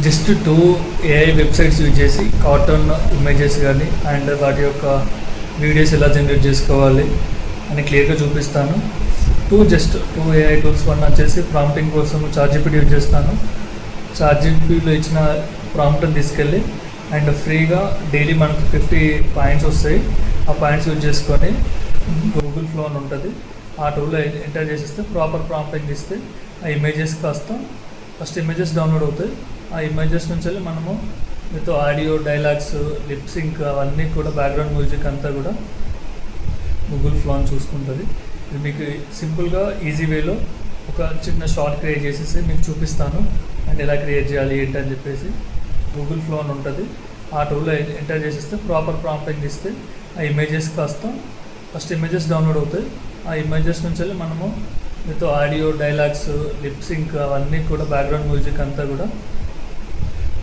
Just 2 AI websites use చేసి cartoon images కానీ and వాటి యొక్క వీడియోస్ ఎలా జనరేట్ చేసుకోవాలి అని క్లియర్గా చూపిస్తాను. Just 2 AI tools. వన్ వచ్చేసి ప్రాంప్టింగ్ కోసం చాట్‌జీపీటీ యూజ్ చేస్తాను. చాట్‌జీపీటీలో ఇచ్చిన ప్రాంప్ట్ని తీసుకెళ్ళి అండ్ ఫ్రీగా డైలీ మనకు 50 పాయింట్స్ వస్తాయి. ఆ పాయింట్స్ యూజ్ చేసుకొని గూగుల్ ఫ్లో అని ఉంటుంది, ఆ టూల్లో ఎంటర్ చేసేస్తే ప్రాపర్ ప్రాంప్టింగ్ ఇస్తే ఆ ఇమేజెస్ కాస్త ఫస్ట్ ఇమేజెస్ డౌన్లోడ్ అవుతాయి. ఆ ఇమేజెస్ నుంచి వెళ్ళి మనము మీతో ఆడియో, డైలాగ్స్, లిప్ సింక్ అవన్నీ కూడా బ్యాక్గ్రౌండ్ మ్యూజిక్ అంతా కూడా గూగుల్ ఫ్లో అని చూసుకుంటుంది. ఇది మీకు సింపుల్గా ఈజీ వేలో ఒక చిన్న షార్ట్ క్రియేట్ చేసేసి మీకు చూపిస్తాను అండ్ ఎలా క్రియేట్ చేయాలి ఏంటి అని చెప్పేసి. గూగుల్ ఫ్లో అని ఉంటుంది, ఆ టూల్లో ఎంటర్ చేసేస్తే ప్రాపర్ ప్రాంప్టింగ్ ఇస్తే ఆ ఇమేజెస్ కాస్త ఫస్ట్ ఇమేజెస్ డౌన్లోడ్ అవుతాయి. ఆ ఇమేజెస్ నుంచి వెళ్ళి మనము మీతో ఆడియో, డైలాగ్స్, లిప్ సింక్ అవన్నీ కూడా బ్యాక్గ్రౌండ్ మ్యూజిక్ అంతా కూడా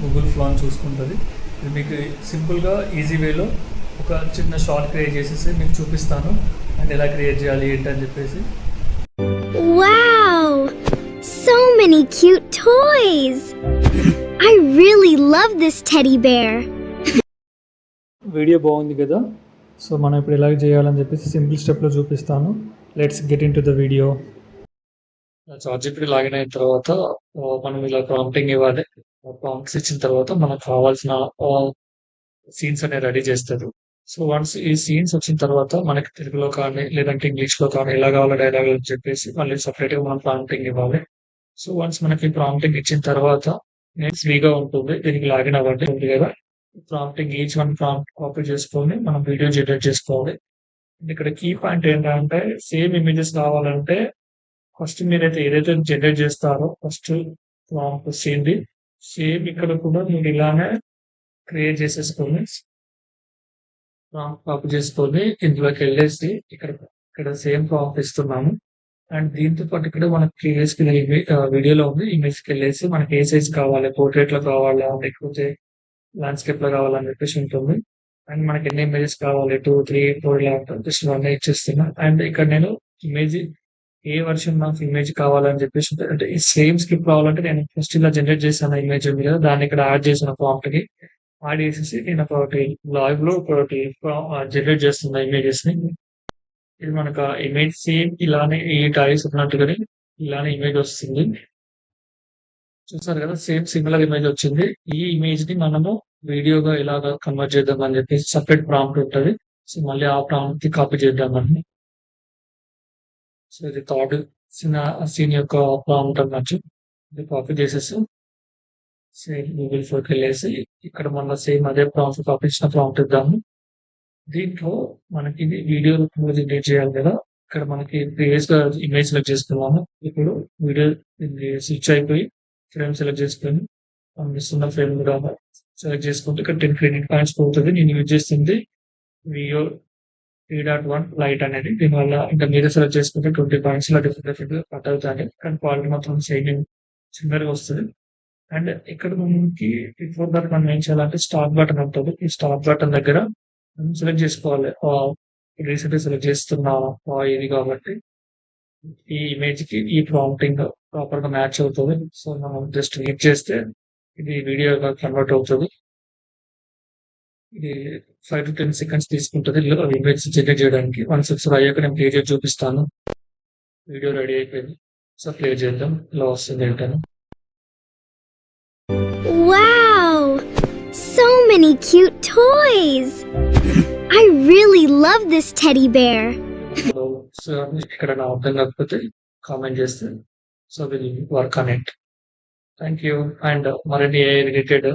గూగుల్ ఫ్లో అని చూసుకుంటుంది. ఇది మీకు సింపుల్గా ఈజీ వేలో ఒక చిన్న షార్ట్ క్రియేట్ చేసేసి మీకు చూపిస్తాను అండ్ ఎలా క్రియేట్ చేయాలి ఏంటి అని చెప్పేసి. Wow! So many cute toys! I really love this teddy bear. Video బాగుంది కదా, సో మనం ఇప్పుడు ఎలా చేయాలని చెప్పేసి సింపుల్ స్టెప్లో చూపిస్తాను. Let's get in to the video. ChatGPT login అయిన తర్వాత మనం ఇలా ప్రాంప్టింగ్ ఇవ్వాలి. ప్రాంప్ట్స్ ఇచ్చిన తర్వాత మనకు కావాల్సిన సీన్స్ అనేవి రెడీ చేస్తారు. సో వన్స్ ఈ సీన్స్ వచ్చిన తర్వాత మనకి తెలుగులో కానీ లేదంటే ఇంగ్లీష్లో కానీ ఎలా కావాలో డైలాగ్ అని చెప్పేసి మళ్ళీ సపరేట్గా మనం ప్రాంప్టింగ్ ఇవ్వాలి. సో వన్స్ మనకి ప్రాంప్టింగ్ ఇచ్చిన తర్వాత ఫ్రీగా ఉంటుంది, దీనికి లాగిన్ అవ్వండి ఉంది కదా. Prompting each one prompt copy చేసుకొని మనం వీడియో జనరేట్ చేసుకోవాలి. ఇక్కడ కీ పాయింట్ ఏంటంటే సేమ్ ఇమేజెస్ కావాలంటే ఫస్ట్ మీరైతే ఏదైతే జనరేట్ చేస్తారో ఫస్ట్ ప్రాంప్ట్ సీన్ది సేమ్ ఇక్కడ కూడా మీరు ఇలానే క్రియేట్ చేసేసుకొని ప్రాంప్ట్ కాపీ చేసుకొని ఇందులోకి వెళ్ళేసి ఇక్కడ సేమ్ ప్రాంప్ట్ ఇస్తున్నాము. అండ్ దీంతో పాటు ఇక్కడ మనకి వీడియోలో ఉంది, ఇమేజ్కి వెళ్ళేసి మనకి ఏ సైజ్ కావాలి, పోర్ట్రేట్ లో కావాలా లేకపోతే ల్యాండ్స్కేప్ లో కావాలని చెప్పేసి ఉంటుంది. అండ్ మనకి ఎన్ని ఇమేజెస్ కావాలి 2, 3, 4 ఇలా జస్ట్ 1 ఇచ్చేస్తున్నా. అండ్ ఇక్కడ నేను ఇమేజ్ ఏ వర్షన్ నాకు ఇమేజ్ కావాలని చెప్పేసి అంటే ఈ సేమ్ స్క్రిప్ట్ కావాలంటే నేను ఫస్ట్ ఇలా జనరేట్ చేశాను ఇమేజ్ ఉంది కదా, దాన్ని ఇక్కడ యాడ్ చేసిన ప్రాంప్ట్ కి యాడ్ చేసేసి నేను ఒకటి లైవ్ లో ఒకటి జనరేట్ చేస్తున్నా ఇమేజెస్ ని. ఇది మనకు ఇమేజ్ సేమ్ ఇలానే ఈ టైల్స్ ఉన్నట్టుగానే ఇలానే ఇమేజ్ వస్తుంది. చూసారు కదా, సేమ్ సిమిలర్ ఇమేజ్ వచ్చింది. ఈ ఇమేజ్ ని మనము వీడియోగా ఎలాగా కన్వర్ట్ చేద్దాం అని చెప్పేసి సపరేట్ ప్రాంప్ట్ ఉంటుంది. సో మళ్ళీ ఆ ప్రాంప్ట్ కి కాపీ చేద్దామని. సో ఇది థర్డ్ సీన్ యొక్క ప్రాంప్ట్ అన్నట్టు. ఇది కాపీ చేసేసి సేమ్ గూగుల్ ఫోర్కి వెళ్ళేసి ఇక్కడ మన సేమ్ అదే ప్రాంప్ట్ కాపీ ఇచ్చిన ప్రాంప్ట్ ఇద్దాము. దీంట్లో మనకి ఇది వీడియో రూపంలో జనరేట్ చేయాలి కదా, ఇక్కడ మనకి ప్రీవియస్ గా ఇమేజ్ సెలెక్ట్ చేసుకున్నాము. ఇప్పుడు వీడియో స్విచ్ అయిపోయి ఫ్రేమ్ సెలెక్ట్ చేసుకొని పంపిస్తున్న ఫ్రేమ్ కూడా సెలెక్ట్ చేసుకుంటే ఇక్కడ 10 క్రెడిట్ పాయింట్స్ పోతుంది. నేను యూజ్ చేస్తుంది వియో 3.1 లైట్ అనేది. దీనివల్ల ఇంకా మీరే సెలెక్ట్ చేసుకుంటే 20 పాయింట్స్ ఇలా డిఫరెంట్ కట్ అవుతాయి. కానీ క్వాలిటీ మాత్రం సేమ్ చిన్నగా వస్తుంది. అండ్ ఇక్కడ మనకి బిఫోర్ దట్ మనం ఏం చేయాలంటే స్టార్ట్ బటన్ ఉంటుంది. ఈ స్టార్ట్ బటన్ దగ్గర మనం సెలెక్ట్ చేసుకోవాలి. రీసెంట్ సెలెక్ట్ చేస్తున్నా ఇది కాబట్టి ఈ ఇమేజ్ కి ఈ ప్రాంప్టింగ్ ప్రాపర్ గా మ్యాచ్ అవుతుంది. సో మనం జస్ట్ క్లిక్ చేస్తే ఇది వీడియోగా కన్వర్ట్ అవుతుంది. ఇది 5 to 10 seconds తీసుకుంటుంది ఇమేజ్ జనరేట్ చేయడానికి. 1 అయ్యాక నేను ప్లే చేసి చూపిస్తాను. వీడియో రెడీ అయిపోయింది. సో ప్లే చేద్దాం ఇలా వస్తుంది ఏంటని. Wow! So many cute toys! I really love this teddy bear. So ఇక్కడ నా అర్థం కాకపోతే కామెంట్ చేస్తే so will work on it. Thank you. And మరిన్ని ఏ రిలేటెడ్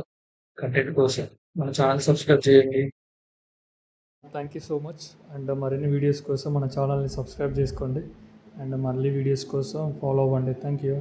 కంటెంట్ కోసం మన ఛానల్ సబ్స్క్రైబ్ చేయండి. Thank you so much. And మరిన్ని వీడియోస్ కోసం మన ఛానల్ని సబ్స్క్రైబ్ చేసుకోండి అండ్ మళ్ళీ వీడియోస్ కోసం ఫాలో అవ్వండి. Thank you.